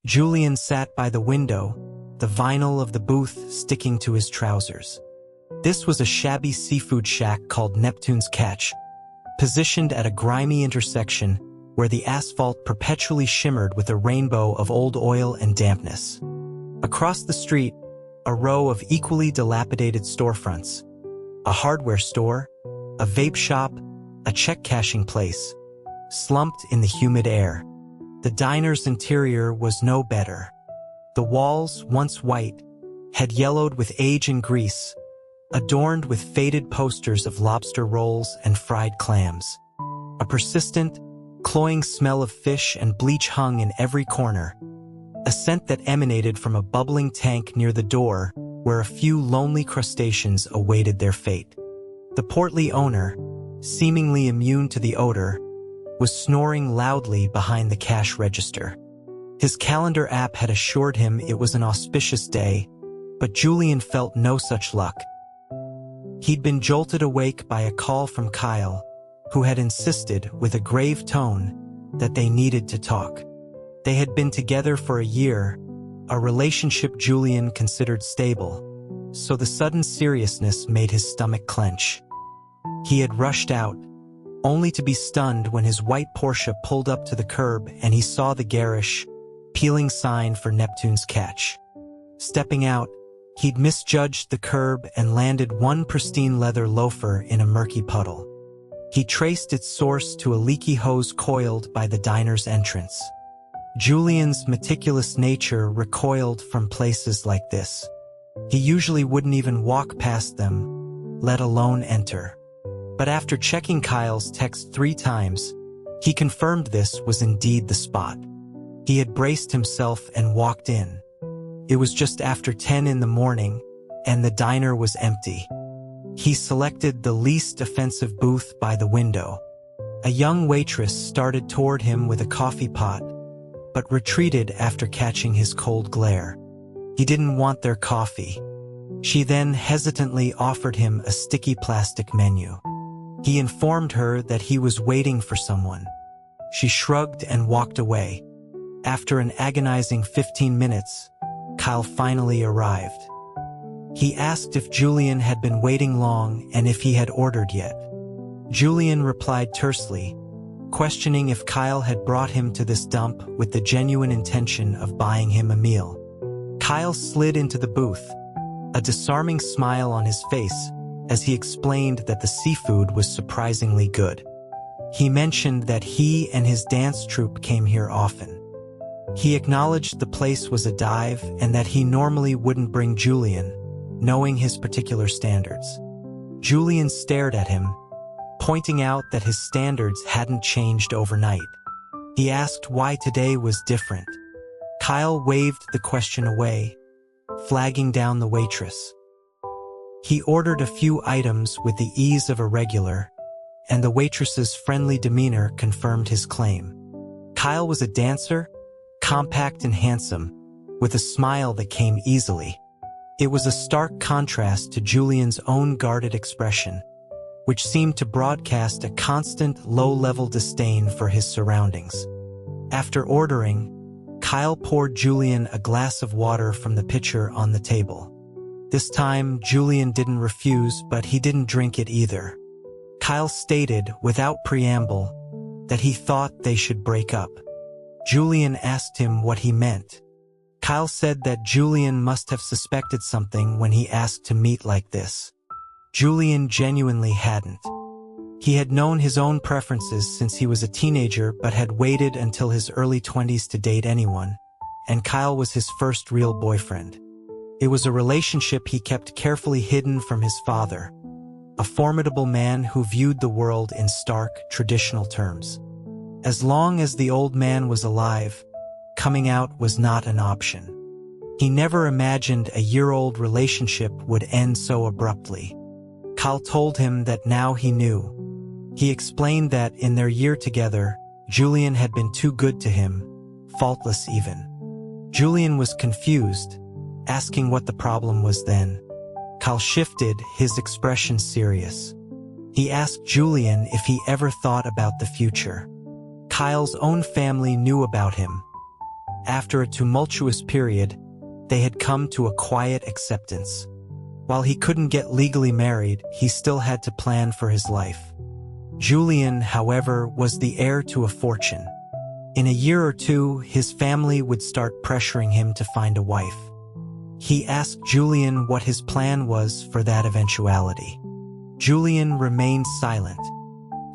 Julian sat by the window, the vinyl of the booth sticking to his trousers. This was a shabby seafood shack called Neptune's Catch, positioned at a grimy intersection where the asphalt perpetually shimmered with a rainbow of old oil and dampness. Across the street, a row of equally dilapidated storefronts. A hardware store, a vape shop, a check-cashing place, slumped in the humid air. The diner's interior was no better. The walls, once white, had yellowed with age and grease, adorned with faded posters of lobster rolls and fried clams. A persistent, cloying smell of fish and bleach hung in every corner, a scent that emanated from a bubbling tank near the door where a few lonely crustaceans awaited their fate. The portly owner, seemingly immune to the odor, was snoring loudly behind the cash register. His calendar app had assured him it was an auspicious day, but Julian felt no such luck. He'd been jolted awake by a call from Kyle, who had insisted, with a grave tone, that they needed to talk. They had been together for a year, a relationship Julian considered stable, so the sudden seriousness made his stomach clench. He had rushed out, only to be stunned when his white Porsche pulled up to the curb and he saw the garish, peeling sign for Neptune's Catch. Stepping out, he'd misjudged the curb and landed one pristine leather loafer in a murky puddle. He traced its source to a leaky hose coiled by the diner's entrance. Julian's meticulous nature recoiled from places like this. He usually wouldn't even walk past them, let alone enter. But after checking Kyle's text 3 times, he confirmed this was indeed the spot. He had braced himself and walked in. It was just after 10 in the morning, and the diner was empty. He selected the least offensive booth by the window. A young waitress started toward him with a coffee pot, but retreated after catching his cold glare. He didn't want their coffee. She then hesitantly offered him a sticky plastic menu. He informed her that he was waiting for someone. She shrugged and walked away. After an agonizing 15 minutes, Kyle finally arrived. He asked if Julian had been waiting long and if he had ordered yet. Julian replied tersely, questioning if Kyle had brought him to this dump with the genuine intention of buying him a meal. Kyle slid into the booth, a disarming smile on his face as he explained that the seafood was surprisingly good. He mentioned that he and his dance troupe came here often. He acknowledged the place was a dive and that he normally wouldn't bring Julian, knowing his particular standards. Julian stared at him, pointing out that his standards hadn't changed overnight. He asked why today was different. Kyle waved the question away, flagging down the waitress. He ordered a few items with the ease of a regular, and the waitress's friendly demeanor confirmed his claim. Kyle was a dancer, compact and handsome, with a smile that came easily. It was a stark contrast to Julian's own guarded expression, which seemed to broadcast a constant low-level disdain for his surroundings. After ordering, Kyle poured Julian a glass of water from the pitcher on the table. This time, Julian didn't refuse, but he didn't drink it either. Kyle stated, without preamble, that he thought they should break up. Julian asked him what he meant. Kyle said that Julian must have suspected something when he asked to meet like this. Julian genuinely hadn't. He had known his own preferences since he was a teenager but had waited until his early 20s to date anyone, and Kyle was his first real boyfriend. It was a relationship he kept carefully hidden from his father, a formidable man who viewed the world in stark, traditional terms. As long as the old man was alive, coming out was not an option. He never imagined a year-old relationship would end so abruptly. Kyle told him that now he knew. He explained that in their year together, Julian had been too good to him, faultless even. Julian was confused, asking what the problem was then. Kyle shifted, his expression serious. He asked Julian if he ever thought about the future. Kyle's own family knew about him. after a tumultuous period, they had come to a quiet acceptance. While he couldn't get legally married, he still had to plan for his life. Julian, however, was the heir to a fortune. In a year or two, his family would start pressuring him to find a wife. He asked Julian what his plan was for that eventuality. Julian remained silent.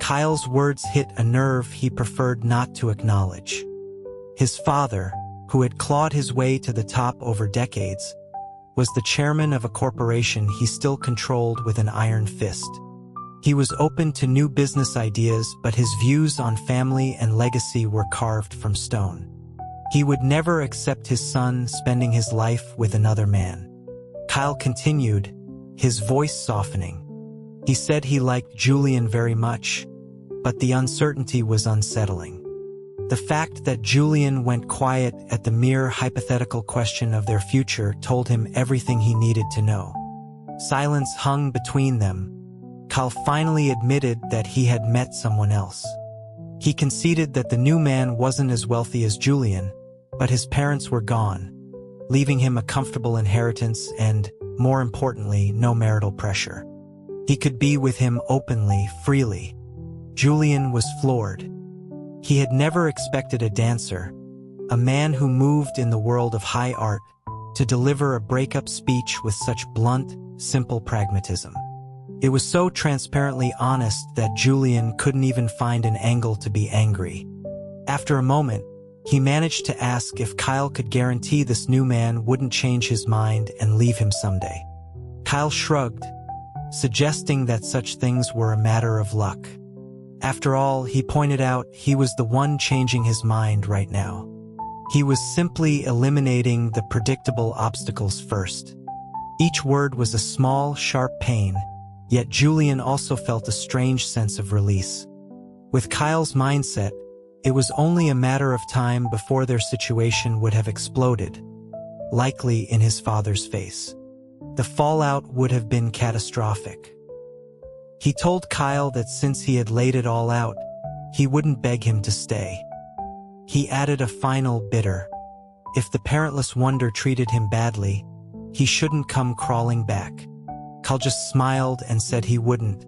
Kyle's words hit a nerve he preferred not to acknowledge. His father, who had clawed his way to the top over decades, was the chairman of a corporation he still controlled with an iron fist. He was open to new business ideas, but his views on family and legacy were carved from stone. He would never accept his son spending his life with another man. Kyle continued, his voice softening. He said he liked Julian very much, but the uncertainty was unsettling. The fact that Julian went quiet at the mere hypothetical question of their future told him everything he needed to know. Silence hung between them. Kyle finally admitted that he had met someone else. He conceded that the new man wasn't as wealthy as Julian, but his parents were gone, leaving him a comfortable inheritance and, more importantly, no marital pressure. He could be with him openly, freely. Julian was floored. He had never expected a dancer, a man who moved in the world of high art, to deliver a breakup speech with such blunt, simple pragmatism. It was so transparently honest that Julian couldn't even find an angle to be angry. After a moment, he managed to ask if Kyle could guarantee this new man wouldn't change his mind and leave him someday. Kyle shrugged, suggesting that such things were a matter of luck. After all, he pointed out, he was the one changing his mind right now. He was simply eliminating the predictable obstacles first. Each word was a small, sharp pain, yet Julian also felt a strange sense of release. With Kyle's mindset, it was only a matter of time before their situation would have exploded, likely in his father's face. The fallout would have been catastrophic. He told Kyle that since he had laid it all out, he wouldn't beg him to stay. He added a final bitter. If the parentless wonder treated him badly, he shouldn't come crawling back. Kyle just smiled and said he wouldn't.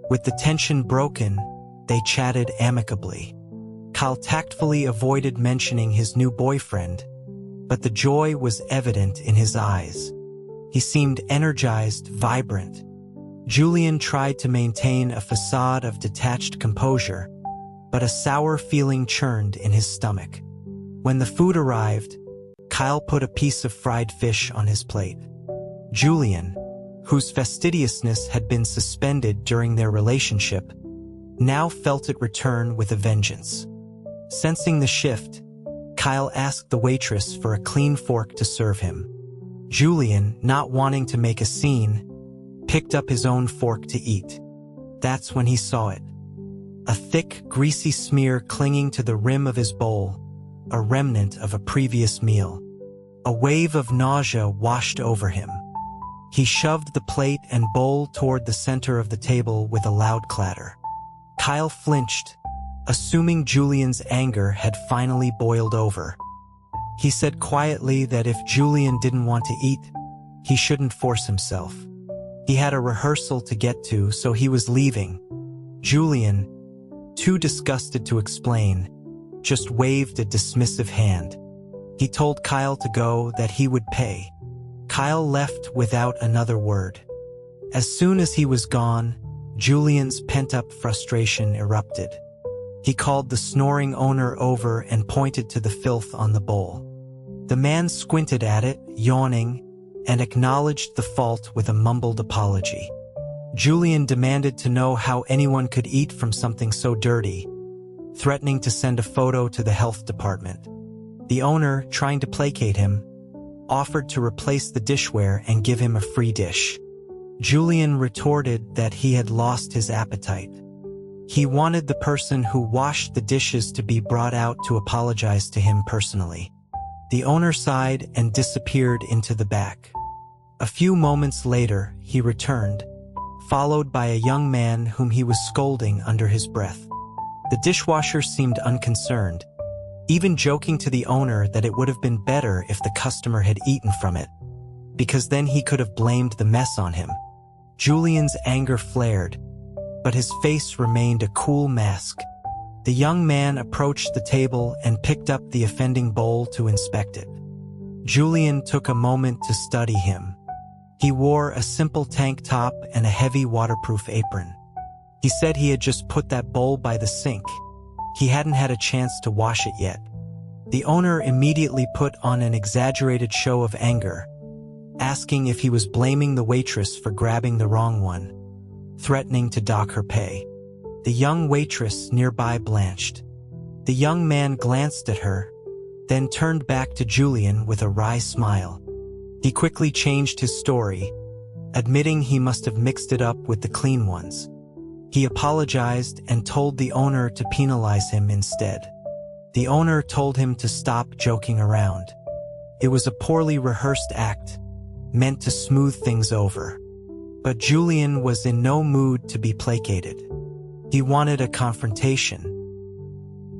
With the tension broken, they chatted amicably. Kyle tactfully avoided mentioning his new boyfriend, but the joy was evident in his eyes. He seemed energized, vibrant. Julian tried to maintain a facade of detached composure, but a sour feeling churned in his stomach. When the food arrived, Kyle put a piece of fried fish on his plate. Julian, whose fastidiousness had been suspended during their relationship, now felt it return with a vengeance. Sensing the shift, Kyle asked the waitress for a clean fork to serve him. Julian, not wanting to make a scene, picked up his own fork to eat. That's when he saw it. A thick, greasy smear clinging to the rim of his bowl, a remnant of a previous meal. A wave of nausea washed over him. He shoved the plate and bowl toward the center of the table with a loud clatter. Kyle flinched, assuming Julian's anger had finally boiled over. He said quietly that if Julian didn't want to eat, he shouldn't force himself. He had a rehearsal to get to, so he was leaving. Julian, too disgusted to explain, just waved a dismissive hand. He told Kyle to go, that he would pay. Kyle left without another word. As soon as he was gone, Julian's pent-up frustration erupted. He called the snoring owner over and pointed to the filth on the bowl. The man squinted at it, yawning, and acknowledged the fault with a mumbled apology. Julian demanded to know how anyone could eat from something so dirty, threatening to send a photo to the health department. The owner, trying to placate him, offered to replace the dishware and give him a free dish. Julian retorted that he had lost his appetite. He wanted the person who washed the dishes to be brought out to apologize to him personally. The owner sighed and disappeared into the back. A few moments later, he returned, followed by a young man whom he was scolding under his breath. The dishwasher seemed unconcerned. even joking to the owner that it would have been better if the customer had eaten from it, because then he could have blamed the mess on him. Julian's anger flared, but his face remained a cool mask. The young man approached the table and picked up the offending bowl to inspect it. Julian took a moment to study him. He wore a simple tank top and a heavy waterproof apron. He said he had just put that bowl by the sink. He hadn't had a chance to wash it yet. The owner immediately put on an exaggerated show of anger, asking if he was blaming the waitress for grabbing the wrong one, threatening to dock her pay. The young waitress nearby blanched. The young man glanced at her, then turned back to Julian with a wry smile. He quickly changed his story, admitting he must have mixed it up with the clean ones. He apologized and told the owner to penalize him instead. The owner told him to stop joking around. It was a poorly rehearsed act, meant to smooth things over. But Julian was in no mood to be placated. He wanted a confrontation.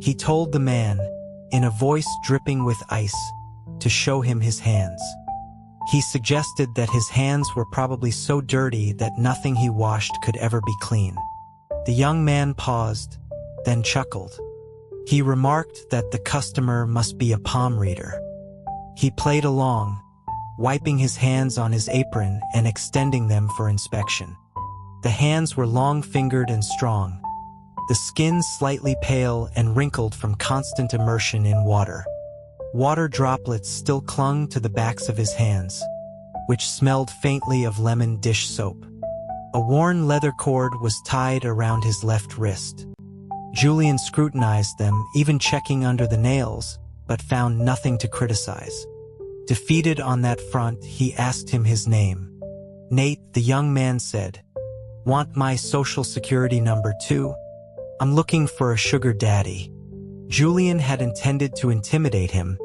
He told the man, in a voice dripping with ice, to show him his hands. He suggested that his hands were probably so dirty that nothing he washed could ever be clean. The young man paused, then chuckled. He remarked that the customer must be a palm reader. He played along, wiping his hands on his apron and extending them for inspection. The hands were long-fingered and strong, the skin slightly pale and wrinkled from constant immersion in water. Water droplets still clung to the backs of his hands, which smelled faintly of lemon dish soap. A worn leather cord was tied around his left wrist. Julian scrutinized them, even checking under the nails, but found nothing to criticize. Defeated on that front, he asked him his name. Nate, the young man said. Want my social security number too? I'm looking for a sugar daddy. Julian had intended to intimidate him,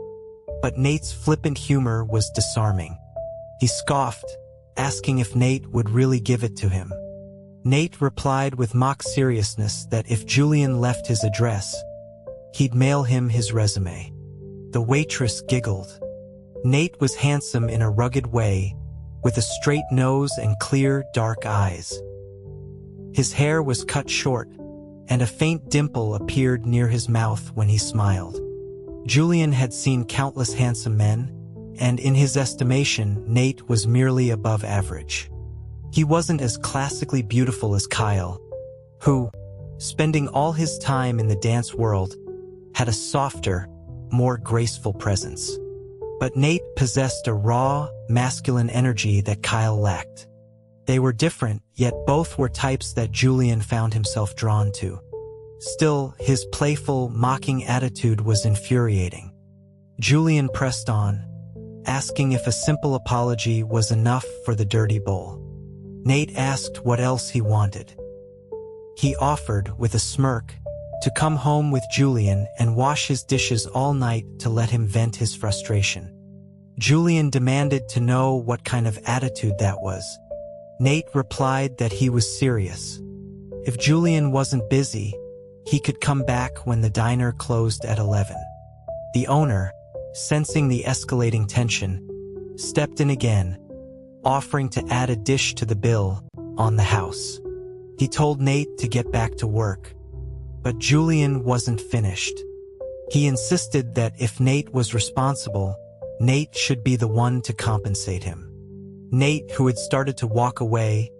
but Nate's flippant humor was disarming. He scoffed, asking if Nate would really give it to him. Nate replied with mock seriousness that if Julian left his address, he'd mail him his resume. The waitress giggled. Nate was handsome in a rugged way, with a straight nose and clear, dark eyes. His hair was cut short, and a faint dimple appeared near his mouth when he smiled. Julian had seen countless handsome men, and in his estimation, Nate was merely above average. He wasn't as classically beautiful as Kyle, who, spending all his time in the dance world, had a softer, more graceful presence. But Nate possessed a raw, masculine energy that Kyle lacked. They were different, yet both were types that Julian found himself drawn to. Still, his playful, mocking attitude was infuriating. Julian pressed on, asking if a simple apology was enough for the dirty bowl. Nate asked what else he wanted. He offered, with a smirk, to come home with Julian and wash his dishes all night to let him vent his frustration. Julian demanded to know what kind of attitude that was. Nate replied that he was serious. If Julian wasn't busy, he could come back when the diner closed at 11. The owner, sensing the escalating tension, stepped in again, offering to add a dish to the bill on the house. He told Nate to get back to work, but Julian wasn't finished. He insisted that if Nate was responsible, Nate should be the one to compensate him. Nate, who had started to walk away,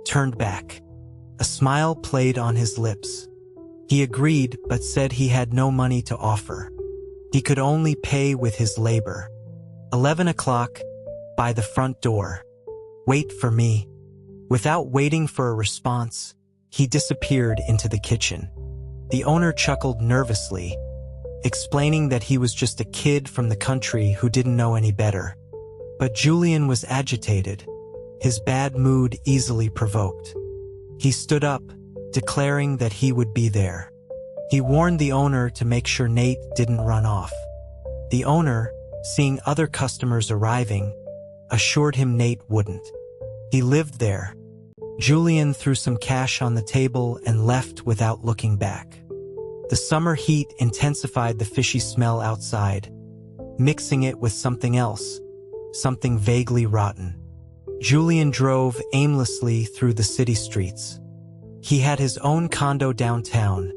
turned back. A smile played on his lips. He agreed, but said he had no money to offer. He could only pay with his labor. 11 o'clock, by the front door. Wait for me. Without waiting for a response, he disappeared into the kitchen. The owner chuckled nervously, explaining that he was just a kid from the country who didn't know any better. But Julian was agitated, his bad mood easily provoked. He stood up, declaring that he would be there. He warned the owner to make sure Nate didn't run off. The owner, seeing other customers arriving, assured him Nate wouldn't. He lived there. Julian threw some cash on the table and left without looking back. The summer heat intensified the fishy smell outside, mixing it with something else, something vaguely rotten. Julian drove aimlessly through the city streets. He had his own condo downtown,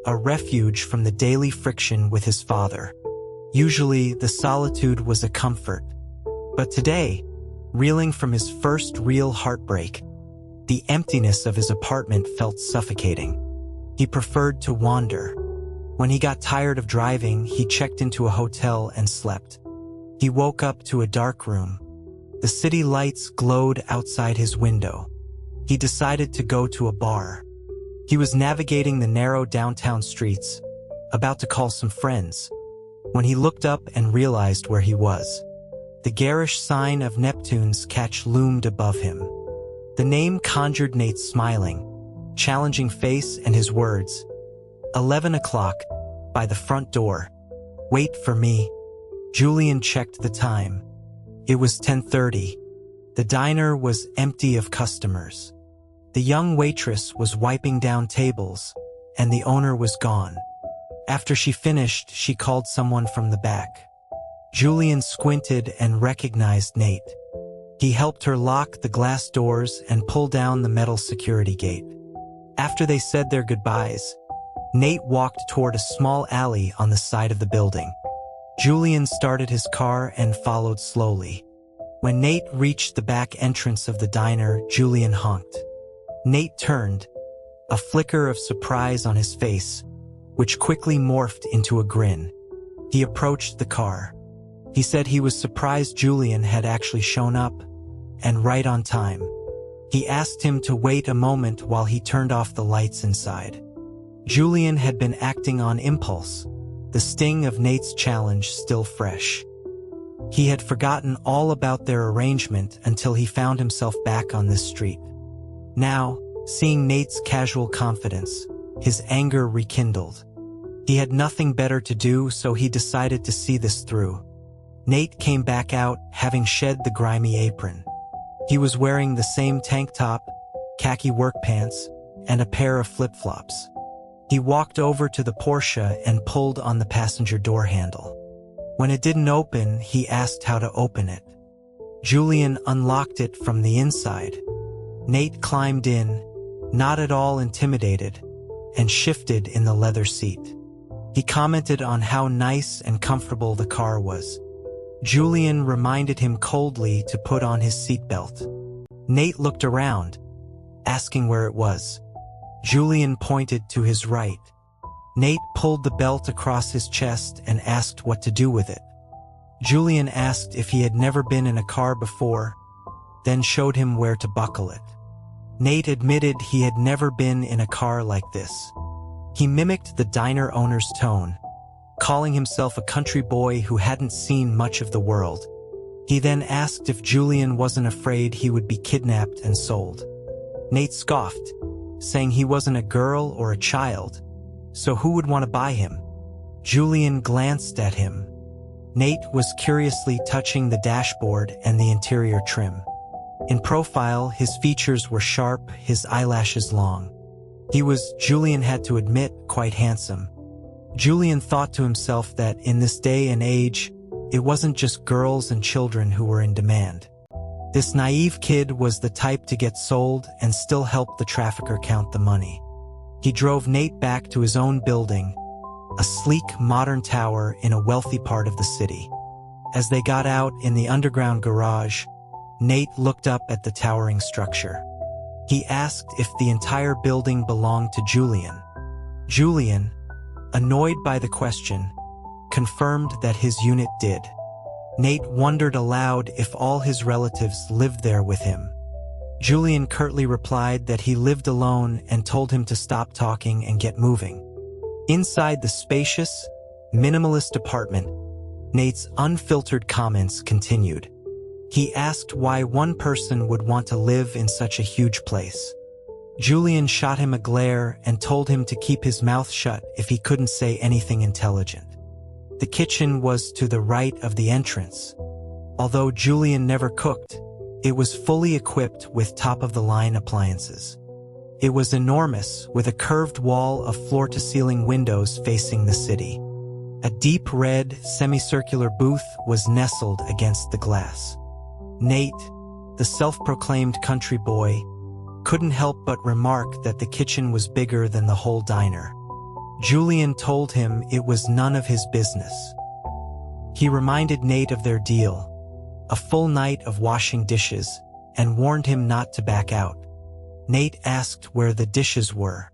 a refuge from the daily friction with his father. Usually, the solitude was a comfort. But today, reeling from his first real heartbreak, the emptiness of his apartment felt suffocating. He preferred to wander. When he got tired of driving, he checked into a hotel and slept. He woke up to a dark room. The city lights glowed outside his window. He decided to go to a bar. He was navigating the narrow downtown streets, about to call some friends, when he looked up and realized where he was. The garish sign of Neptune's Catch loomed above him. The name conjured Nate's smiling, challenging face and his words. 11 o'clock, by the front door. Wait for me. Julian checked the time. It was 10:30. The diner was empty of customers. The young waitress was wiping down tables, and the owner was gone. After she finished, she called someone from the back. Julian squinted and recognized Nate. He helped her lock the glass doors and pull down the metal security gate. After they said their goodbyes, Nate walked toward a small alley on the side of the building. Julian started his car and followed slowly. When Nate reached the back entrance of the diner, Julian honked. Nate turned, a flicker of surprise on his face, which quickly morphed into a grin. He approached the car. He said he was surprised Julian had actually shown up, and right on time. He asked him to wait a moment while he turned off the lights inside. Julian had been acting on impulse, the sting of Nate's challenge still fresh. He had forgotten all about their arrangement until he found himself back on this street. Now, seeing Nate's casual confidence, his anger rekindled. He had nothing better to do, so he decided to see this through. Nate came back out, having shed the grimy apron. He was wearing the same tank top, khaki work pants, and a pair of flip-flops. He walked over to the Porsche and pulled on the passenger door handle. When it didn't open, he asked how to open it. Julian unlocked it from the inside. Nate climbed in, not at all intimidated, and shifted in the leather seat. He commented on how nice and comfortable the car was. Julian reminded him coldly to put on his seatbelt. Nate looked around, asking where it was. Julian pointed to his right. Nate pulled the belt across his chest and asked what to do with it. Julian asked if he had never been in a car before, then showed him where to buckle it. Nate admitted he had never been in a car like this. He mimicked the diner owner's tone, calling himself a country boy who hadn't seen much of the world. He then asked if Julian wasn't afraid he would be kidnapped and sold. Nate scoffed, saying he wasn't a girl or a child, so who would want to buy him? Julian glanced at him. Nate was curiously touching the dashboard and the interior trim. In profile, his features were sharp, his eyelashes long. He was, Julian had to admit, quite handsome. Julian thought to himself that in this day and age, it wasn't just girls and children who were in demand. This naive kid was the type to get sold and still help the trafficker count the money. He drove Nate back to his own building, a sleek, modern tower in a wealthy part of the city. As they got out in the underground garage, Nate looked up at the towering structure. He asked if the entire building belonged to Julian. Julian, annoyed by the question, confirmed that his unit did. Nate wondered aloud if all his relatives lived there with him. Julian curtly replied that he lived alone and told him to stop talking and get moving. Inside the spacious, minimalist apartment, Nate's unfiltered comments continued. He asked why one person would want to live in such a huge place. Julian shot him a glare and told him to keep his mouth shut if he couldn't say anything intelligent. The kitchen was to the right of the entrance. Although Julian never cooked, it was fully equipped with top-of-the-line appliances. It was enormous, with a curved wall of floor-to-ceiling windows facing the city. A deep red, semicircular booth was nestled against the glass. Nate, the self-proclaimed country boy, couldn't help but remark that the kitchen was bigger than the whole diner. Julian told him it was none of his business. He reminded Nate of their deal, a full night of washing dishes, and warned him not to back out. Nate asked where the dishes were.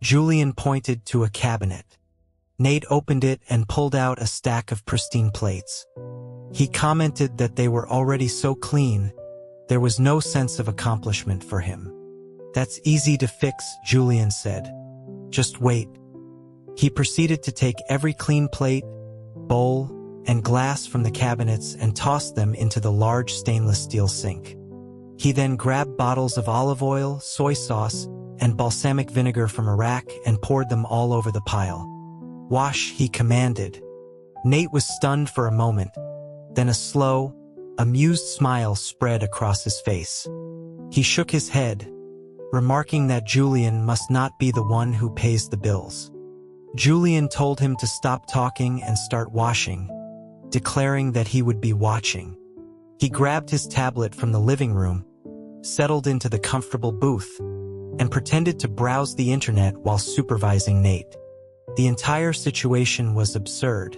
Julian pointed to a cabinet. Nate opened it and pulled out a stack of pristine plates. He commented that they were already so clean, there was no sense of accomplishment for him. "That's easy to fix," Julian said. "Just wait." He proceeded to take every clean plate, bowl, and glass from the cabinets and tossed them into the large stainless steel sink. He then grabbed bottles of olive oil, soy sauce, and balsamic vinegar from a rack and poured them all over the pile. "Wash," he commanded. Nate was stunned for a moment. Then a slow, amused smile spread across his face. He shook his head, remarking that Julian must not be the one who pays the bills. Julian told him to stop talking and start washing, declaring that he would be watching. He grabbed his tablet from the living room, settled into the comfortable booth, and pretended to browse the internet while supervising Nate. The entire situation was absurd.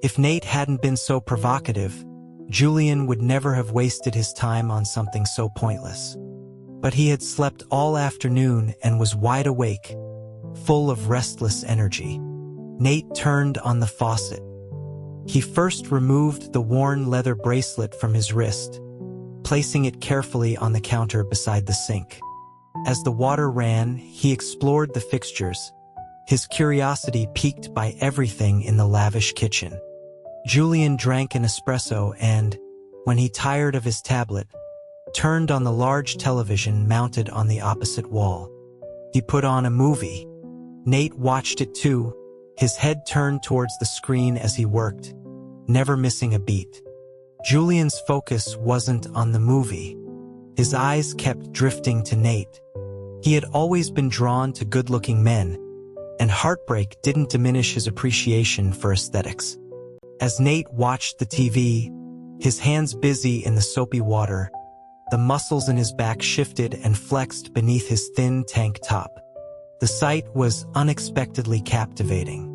If Nate hadn't been so provocative, Julian would never have wasted his time on something so pointless. But he had slept all afternoon and was wide awake, full of restless energy. Nate turned on the faucet. He first removed the worn leather bracelet from his wrist, placing it carefully on the counter beside the sink. As the water ran, he explored the fixtures, his curiosity piqued by everything in the lavish kitchen. Julian drank an espresso and, when he tired of his tablet, turned on the large television mounted on the opposite wall. He put on a movie. Nate watched it too, his head turned towards the screen as he worked, never missing a beat. Julian's focus wasn't on the movie. His eyes kept drifting to Nate. He had always been drawn to good-looking men, and heartbreak didn't diminish his appreciation for aesthetics. As Nate watched the TV, his hands busy in the soapy water, the muscles in his back shifted and flexed beneath his thin tank top. The sight was unexpectedly captivating.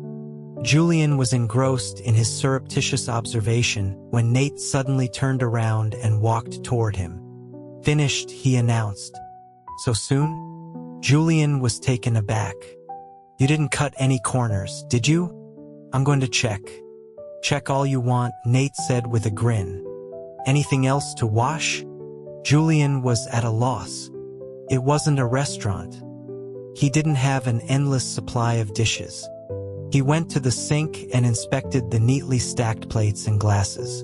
Julian was engrossed in his surreptitious observation when Nate suddenly turned around and walked toward him. "Finished," he announced. "So soon?" Julian was taken aback. "You didn't cut any corners, did you?" "I'm going to check." "Check all you want," Nate said with a grin. "Anything else to wash?" Julian was at a loss. It wasn't a restaurant. He didn't have an endless supply of dishes. He went to the sink and inspected the neatly stacked plates and glasses.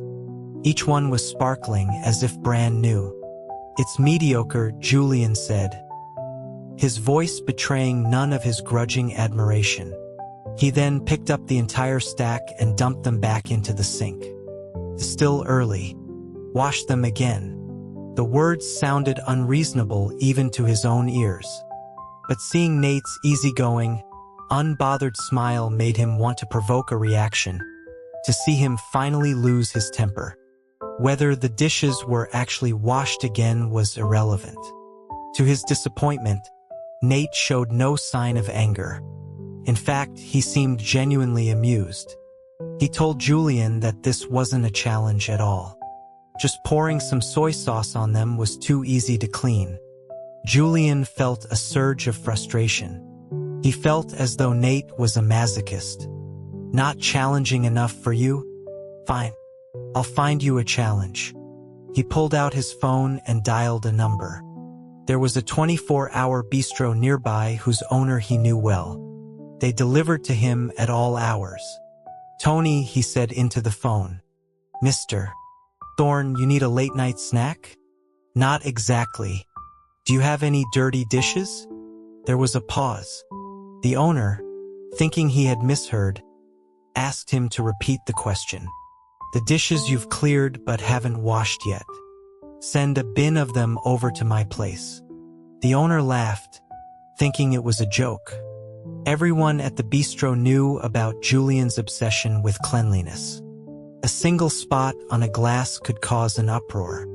Each one was sparkling as if brand new. "It's mediocre," Julian said, his voice betraying none of his grudging admiration. He then picked up the entire stack and dumped them back into the sink. "Still early. Wash them again." The words sounded unreasonable even to his own ears. But seeing Nate's easygoing, unbothered smile made him want to provoke a reaction, to see him finally lose his temper. Whether the dishes were actually washed again was irrelevant. To his disappointment, Nate showed no sign of anger. In fact, he seemed genuinely amused. He told Julian that this wasn't a challenge at all. Just pouring some soy sauce on them was too easy to clean. Julian felt a surge of frustration. He felt as though Nate was a masochist. "Not challenging enough for you? Fine. I'll find you a challenge." He pulled out his phone and dialed a number. There was a 24-hour bistro nearby whose owner he knew well. They delivered to him at all hours. "Tony," he said into the phone. "Mr. Thorne, you need a late-night snack?" "Not exactly. Do you have any dirty dishes?" There was a pause. The owner, thinking he had misheard, asked him to repeat the question. "The dishes you've cleared but haven't washed yet. Send a bin of them over to my place." The owner laughed. thinking it was a joke. Everyone at the bistro knew about Julian's obsession with cleanliness. A single spot on a glass could cause an uproar.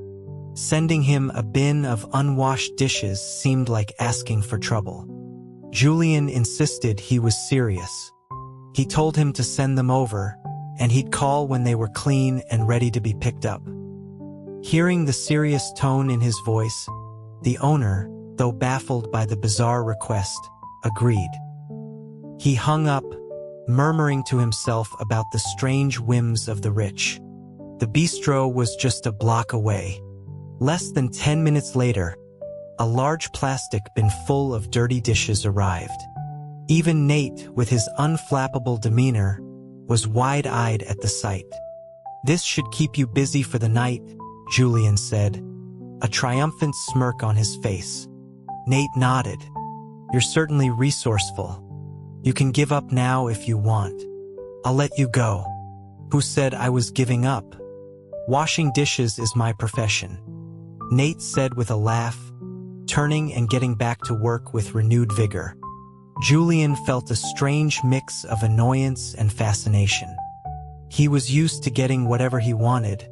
Sending him a bin of unwashed dishes seemed like asking for trouble. Julian insisted he was serious. He told him to send them over, and he'd call when they were clean and ready to be picked up. Hearing the serious tone in his voice, the owner, though baffled by the bizarre request, agreed. He hung up, murmuring to himself about the strange whims of the rich. The bistro was just a block away. Less than 10 minutes later, a large plastic bin full of dirty dishes arrived. Even Nate, with his unflappable demeanor, was wide-eyed at the sight. "This should keep you busy for the night," Julian said, a triumphant smirk on his face. Nate nodded. "You're certainly resourceful. You can give up now if you want. I'll let you go." "Who said I was giving up? Washing dishes is my profession," Nate said with a laugh, turning and getting back to work with renewed vigor. Julian felt a strange mix of annoyance and fascination. He was used to getting whatever he wanted,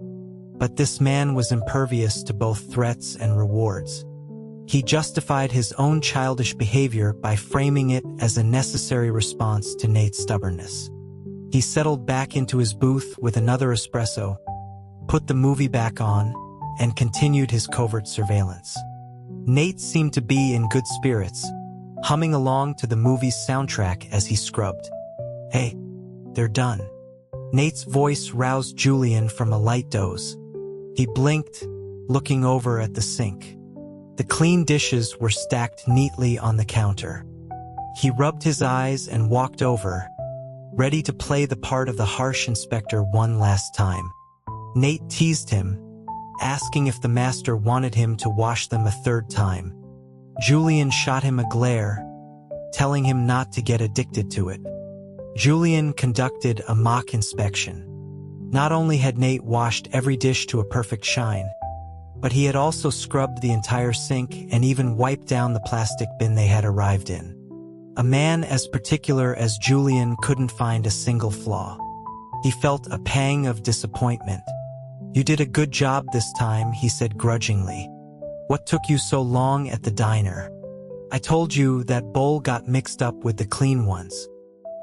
but this man was impervious to both threats and rewards. He justified his own childish behavior by framing it as a necessary response to Nate's stubbornness. He settled back into his booth with another espresso, put the movie back on, and continued his covert surveillance. Nate seemed to be in good spirits, humming along to the movie's soundtrack as he scrubbed. "Hey, they're done." Nate's voice roused Julian from a light doze. He blinked, looking over at the sink. The clean dishes were stacked neatly on the counter. He rubbed his eyes and walked over, ready to play the part of the harsh inspector one last time. Nate teased him, asking if the master wanted him to wash them a third time. Julian shot him a glare, telling him not to get addicted to it. Julian conducted a mock inspection. Not only had Nate washed every dish to a perfect shine, but he had also scrubbed the entire sink and even wiped down the plastic bin they had arrived in. A man as particular as Julian couldn't find a single flaw. He felt a pang of disappointment. "You did a good job this time," he said grudgingly. "What took you so long at the diner? I told you that bowl got mixed up with the clean ones.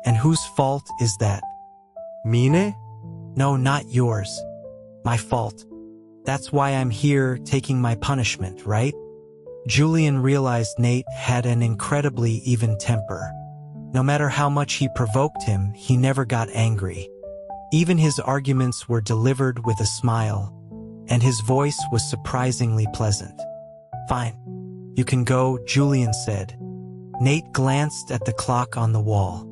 And whose fault is that?" Mine? "No, not yours. My fault. That's why I'm here taking my punishment, right?" Julian realized Nate had an incredibly even temper. No matter how much he provoked him, he never got angry. Even his arguments were delivered with a smile, and his voice was surprisingly pleasant. "Fine. You can go," Julian said. Nate glanced at the clock on the wall.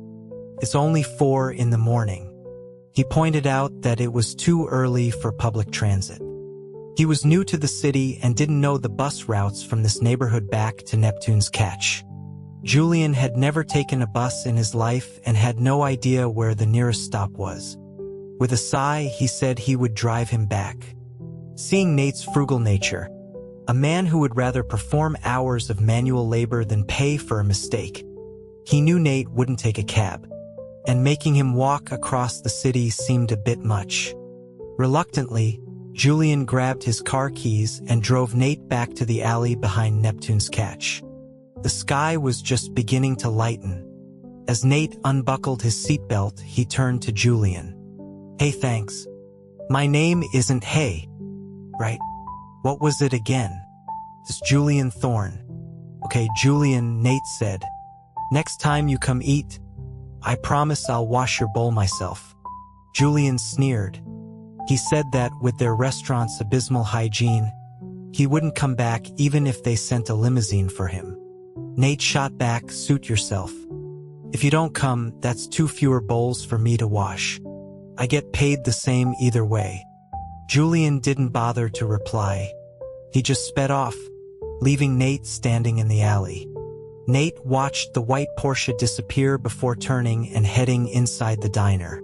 "It's only 4 in the morning." He pointed out that it was too early for public transit. He was new to the city and didn't know the bus routes from this neighborhood back to Neptune's Catch. Julian had never taken a bus in his life and had no idea where the nearest stop was. With a sigh, he said he would drive him back. Seeing Nate's frugal nature, a man who would rather perform hours of manual labor than pay for a mistake, he knew Nate wouldn't take a cab, and making him walk across the city seemed a bit much. Reluctantly, Julian grabbed his car keys and drove Nate back to the alley behind Neptune's Catch. The sky was just beginning to lighten. As Nate unbuckled his seatbelt, he turned to Julian. "Hey, thanks. My name isn't Hey, right? What was it again?" "It's Julian Thorne." "Okay, Julian," Nate said. "Next time you come eat, I promise I'll wash your bowl myself." Julian sneered. He said that with their restaurant's abysmal hygiene, he wouldn't come back even if they sent a limousine for him. Nate shot back, "Suit yourself. If you don't come, that's 2 fewer bowls for me to wash. I get paid the same either way." Julian didn't bother to reply. He just sped off, leaving Nate standing in the alley. Nate watched the white Porsche disappear before turning and heading inside the diner.